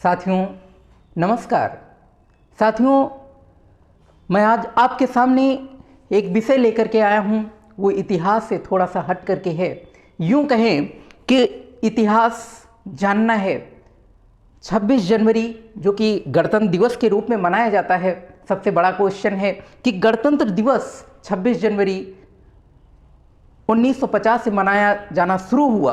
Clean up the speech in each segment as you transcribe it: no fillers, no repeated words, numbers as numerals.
साथियों नमस्कार। साथियों मैं आज आपके सामने एक विषय लेकर के आया हूँ। वो इतिहास से थोड़ा सा हट करके है। यूँ कहें कि इतिहास जानना है। 26 जनवरी जो कि गणतंत्र दिवस के रूप में मनाया जाता है, सबसे बड़ा क्वेश्चन है कि गणतंत्र दिवस 26 जनवरी 1950 से मनाया जाना शुरू हुआ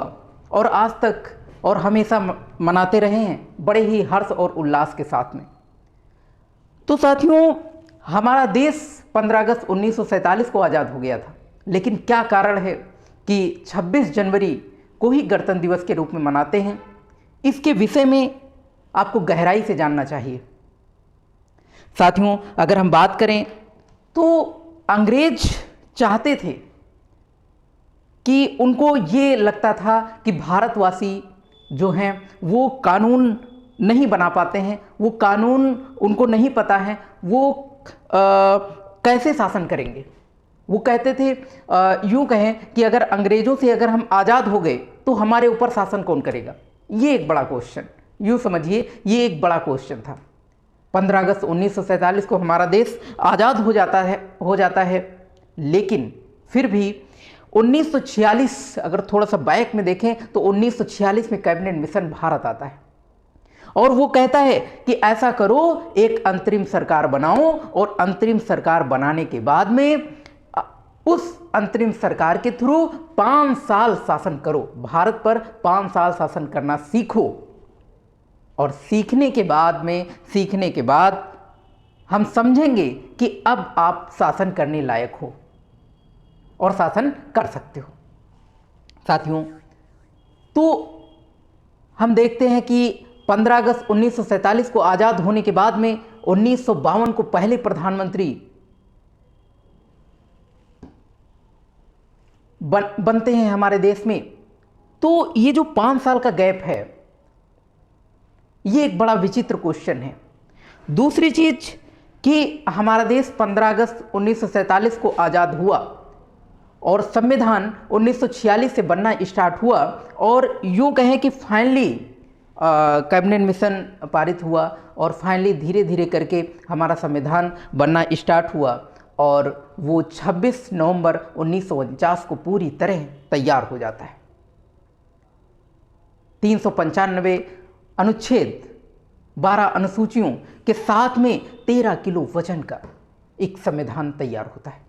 और आज तक और हमेशा मनाते रहे हैं बड़े ही हर्ष और उल्लास के साथ में। तो साथियों हमारा देश 15 अगस्त 1947 को आज़ाद हो गया था, लेकिन क्या कारण है कि 26 जनवरी को ही गणतंत्र दिवस के रूप में मनाते हैं, इसके विषय में आपको गहराई से जानना चाहिए। साथियों अगर हम बात करें तो अंग्रेज चाहते थे कि उनको ये लगता था कि भारतवासी जो हैं वो कानून नहीं बना पाते हैं, वो कानून उनको नहीं पता है, वो कैसे शासन करेंगे। वो कहते थे यूँ कहें कि अगर अंग्रेज़ों से अगर हम आज़ाद हो गए तो हमारे ऊपर शासन कौन करेगा। ये एक बड़ा क्वेश्चन, यूँ समझिए ये एक बड़ा क्वेश्चन था। 15 अगस्त 1947 को हमारा देश आज़ाद हो जाता है, लेकिन फिर भी 1946 अगर थोड़ा सा बैक में देखें तो 1946 में कैबिनेट मिशन भारत आता है और वो कहता है कि ऐसा करो, एक अंतरिम सरकार बनाओ और अंतरिम सरकार बनाने के बाद में उस अंतरिम सरकार के थ्रू 5 साल शासन करो, भारत पर 5 साल शासन करना सीखो और सीखने के बाद हम समझेंगे कि अब आप शासन करने लायक हो और शासन कर सकते हो। साथियों तो हम देखते हैं कि 15 अगस्त 1947 को आज़ाद होने के बाद में 1952 को पहले प्रधानमंत्री बनते हैं हमारे देश में। तो ये जो 5 साल का गैप है ये एक बड़ा विचित्र क्वेश्चन है। दूसरी चीज कि हमारा देश 15 अगस्त 1947 को आज़ाद हुआ और संविधान 1946 से बनना स्टार्ट हुआ और यूँ कहें कि फाइनली कैबिनेट मिशन पारित हुआ और फाइनली धीरे धीरे करके हमारा संविधान बनना स्टार्ट हुआ और वो 26 नवंबर 1949 को पूरी तरह तैयार हो जाता है। 395 अनुच्छेद, 12 अनुसूचियों के साथ में 13 किलो वजन का एक संविधान तैयार होता है,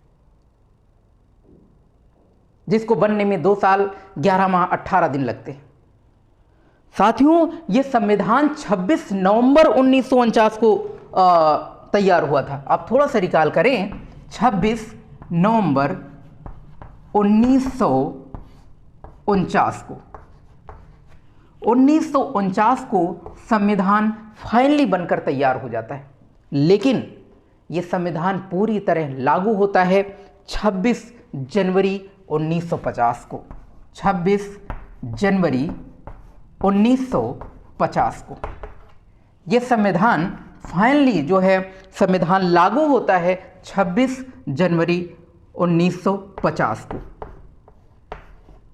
जिसको बनने में 2 साल 11 माह 18 दिन लगते हैं। साथियों ये संविधान 26 नवंबर 1949 को तैयार हुआ था। आप थोड़ा सा रिकॉल करें, 26 नवंबर 1949 को संविधान फाइनली बनकर तैयार हो जाता है, लेकिन यह संविधान पूरी तरह लागू होता है 26 जनवरी 1950 को। 26 जनवरी 1950 को यह संविधान फाइनली जो है संविधान लागू होता है 26 जनवरी 1950 को।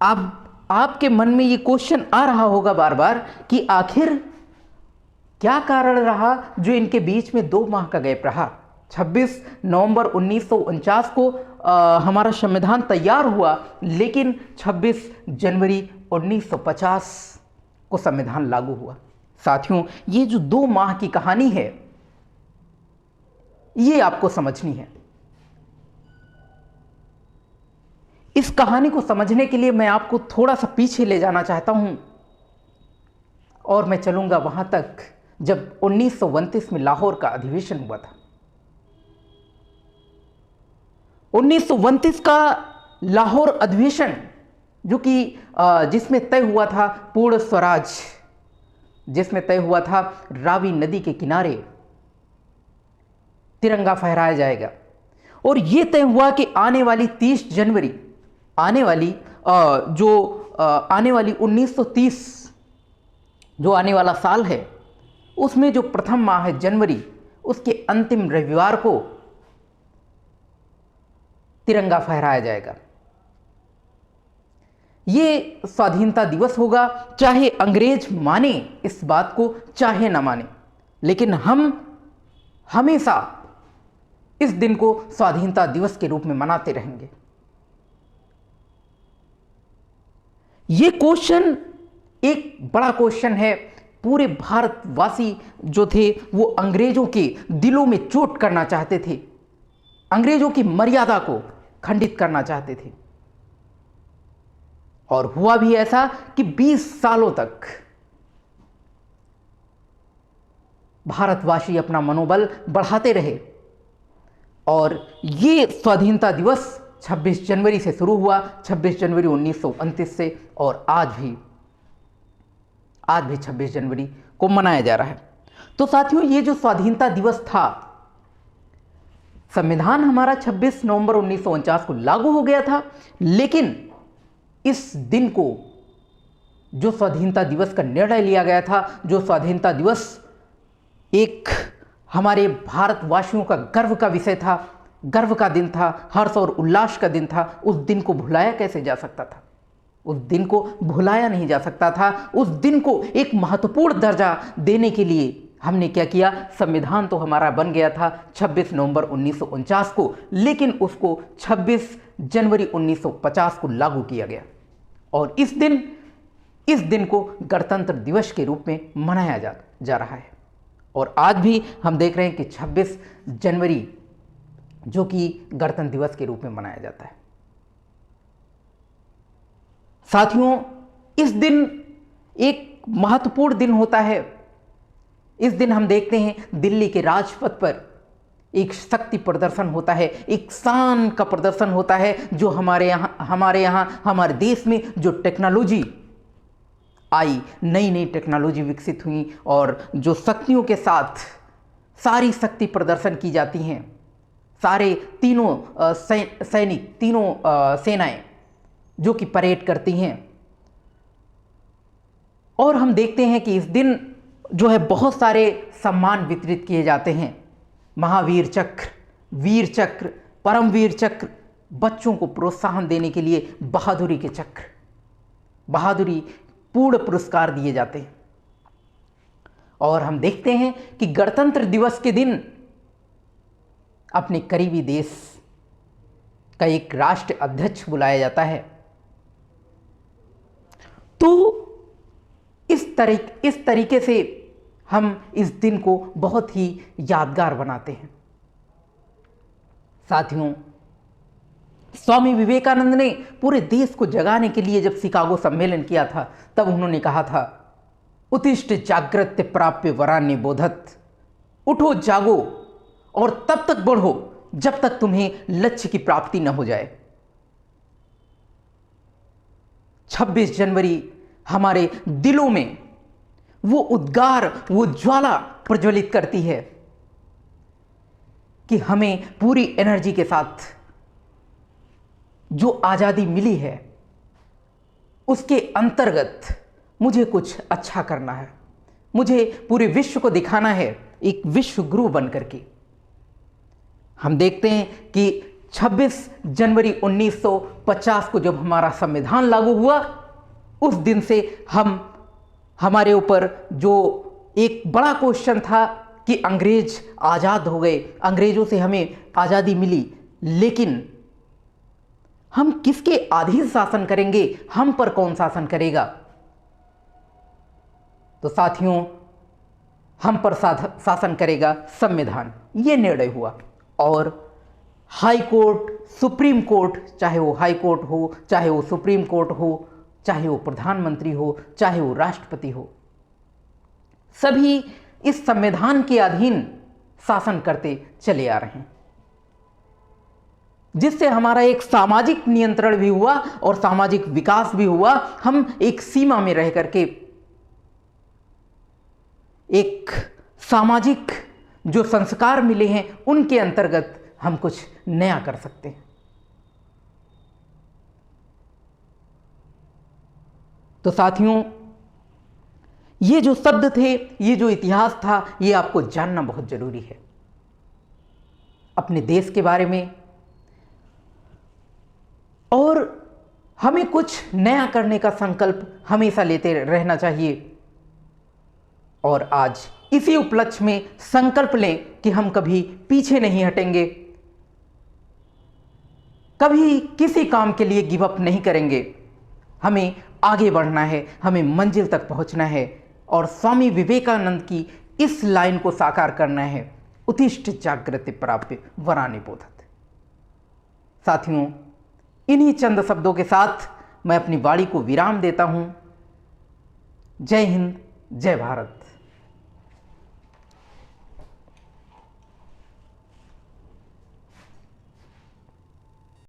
अब आपके मन में ये क्वेश्चन आ रहा होगा बार बार कि आखिर क्या कारण रहा जो इनके बीच में 2 माह का गैप रहा। 26 नवंबर 1949 को हमारा संविधान तैयार हुआ, लेकिन 26 जनवरी 1950 को संविधान लागू हुआ। साथियों ये जो 2 माह की कहानी है ये आपको समझनी है। इस कहानी को समझने के लिए मैं आपको थोड़ा सा पीछे ले जाना चाहता हूं और मैं चलूंगा वहां तक जब 1929 में लाहौर का अधिवेशन हुआ था। 1929 का लाहौर अधिवेशन जो कि जिसमें तय हुआ था पूर्ण स्वराज, जिसमें तय हुआ था रावी नदी के किनारे तिरंगा फहराया जाएगा और यह तय हुआ कि आने वाली 30 जनवरी आने वाली 1930 जो आने वाला साल है उसमें जो प्रथम माह है जनवरी, उसके अंतिम रविवार को तिरंगा फहराया जाएगा। ये स्वाधीनता दिवस होगा, चाहे अंग्रेज माने इस बात को चाहे ना माने, लेकिन हम हमेशा इस दिन को स्वाधीनता दिवस के रूप में मनाते रहेंगे। ये क्वेश्चन एक बड़ा क्वेश्चन है। पूरे भारतवासी जो थे वो अंग्रेजों के दिलों में चोट करना चाहते थे, अंग्रेजों की मर्यादा को खंडित करना चाहते थे। और हुआ भी ऐसा कि 20 सालों तक भारतवासी अपना मनोबल बढ़ाते रहे। और ये स्वाधीनता दिवस 26 जनवरी से शुरू हुआ, 26 जनवरी 1929 से, और आज भी 26 जनवरी को मनाया जा रहा है। तो साथियों, ये जो स्वाधीनता दिवस था, संविधान हमारा 26 नवंबर 1949 को लागू हो गया था, लेकिन इस दिन को जो स्वाधीनता दिवस का निर्णय लिया गया था, जो स्वाधीनता दिवस एक हमारे भारतवासियों का गर्व का विषय था, गर्व का दिन था, हर्ष और उल्लास का दिन था, उस दिन को भुलाया कैसे जा सकता था? उस दिन को भुलाया नहीं जा सकता था। उस दिन को एक महत्वपूर्ण दर्जा देने के लिए हमने क्या किया? संविधान तो हमारा बन गया था 26 नवंबर 1949 को, लेकिन उसको 26 जनवरी 1950 को लागू किया गया। और इस दिन को गणतंत्र दिवस के रूप में मनाया जा रहा है। और आज भी हम देख रहे हैं कि 26 जनवरी जो कि गणतंत्र दिवस के रूप में मनाया जाता है। साथियों, इस दिन एक महत्वपूर्ण दिन होता है। इस दिन हम देखते हैं दिल्ली के राजपथ पर एक शक्ति प्रदर्शन होता है, एक शान का प्रदर्शन होता है, जो हमारे यहाँ हमारे देश में जो टेक्नोलॉजी आई, नई नई टेक्नोलॉजी विकसित हुई, और जो शक्तियों के साथ सारी शक्ति प्रदर्शन की जाती हैं, सारे तीनों सैनिक, तीनों सेनाएं जो कि परेड करती हैं। और हम देखते हैं कि इस दिन जो है बहुत सारे सम्मान वितरित किए जाते हैं, महावीर चक्र, वीर चक्र, परमवीर चक्र, बच्चों को प्रोत्साहन देने के लिए बहादुरी के चक्र, बहादुरी पूर्ण पुरस्कार दिए जाते हैं। और हम देखते हैं कि गणतंत्र दिवस के दिन अपने करीबी देश का एक राष्ट्र अध्यक्ष बुलाया जाता है। तो इस तरीके से हम इस दिन को बहुत ही यादगार बनाते हैं। साथियों, स्वामी विवेकानंद ने पूरे देश को जगाने के लिए जब शिकागो सम्मेलन किया था, तब उन्होंने कहा था, उत्तिष्ठ जाग्रत प्राप्य वरान्य बोधत, उठो जागो और तब तक बढ़ो जब तक तुम्हें लक्ष्य की प्राप्ति न हो जाए। 26 जनवरी हमारे दिलों में वो उद्गार, वो ज्वाला प्रज्वलित करती है कि हमें पूरी एनर्जी के साथ जो आज़ादी मिली है उसके अंतर्गत मुझे कुछ अच्छा करना है, मुझे पूरे विश्व को दिखाना है, एक विश्व गुरु बनकर के। हम देखते हैं कि 26 जनवरी 1950 को जब हमारा संविधान लागू हुआ, उस दिन से हमारे ऊपर जो एक बड़ा क्वेश्चन था कि अंग्रेज आज़ाद हो गए, अंग्रेजों से हमें आज़ादी मिली, लेकिन हम किसके अधीन शासन करेंगे, हम पर कौन शासन करेगा? तो साथियों, हम पर शासन करेगा संविधान, ये निर्णय हुआ। और हाई कोर्ट, सुप्रीम कोर्ट, चाहे वो हाई कोर्ट हो, चाहे वो सुप्रीम कोर्ट हो, चाहे वो प्रधानमंत्री हो, चाहे वो राष्ट्रपति हो, सभी इस संविधान के अधीन शासन करते चले आ रहे हैं, जिससे हमारा एक सामाजिक नियंत्रण भी हुआ और सामाजिक विकास भी हुआ। हम एक सीमा में रह करके एक सामाजिक जो संस्कार मिले हैं उनके अंतर्गत हम कुछ नया कर सकते हैं। तो साथियों, ये जो शब्द थे, ये जो इतिहास था, ये आपको जानना बहुत जरूरी है अपने देश के बारे में। और हमें कुछ नया करने का संकल्प हमेशा लेते रहना चाहिए। और आज इसी उपलक्ष्य में संकल्प लें कि हम कभी पीछे नहीं हटेंगे, कभी किसी काम के लिए गिव अप नहीं करेंगे। हमें आगे बढ़ना है, हमें मंजिल तक पहुंचना है और स्वामी विवेकानंद की इस लाइन को साकार करना है, उत्तिष्ठ जागृति प्राप्य वरानि बोधत। साथियों, इन्हीं चंद शब्दों के साथ मैं अपनी वाणी को विराम देता हूं। जय हिंद, जय भारत।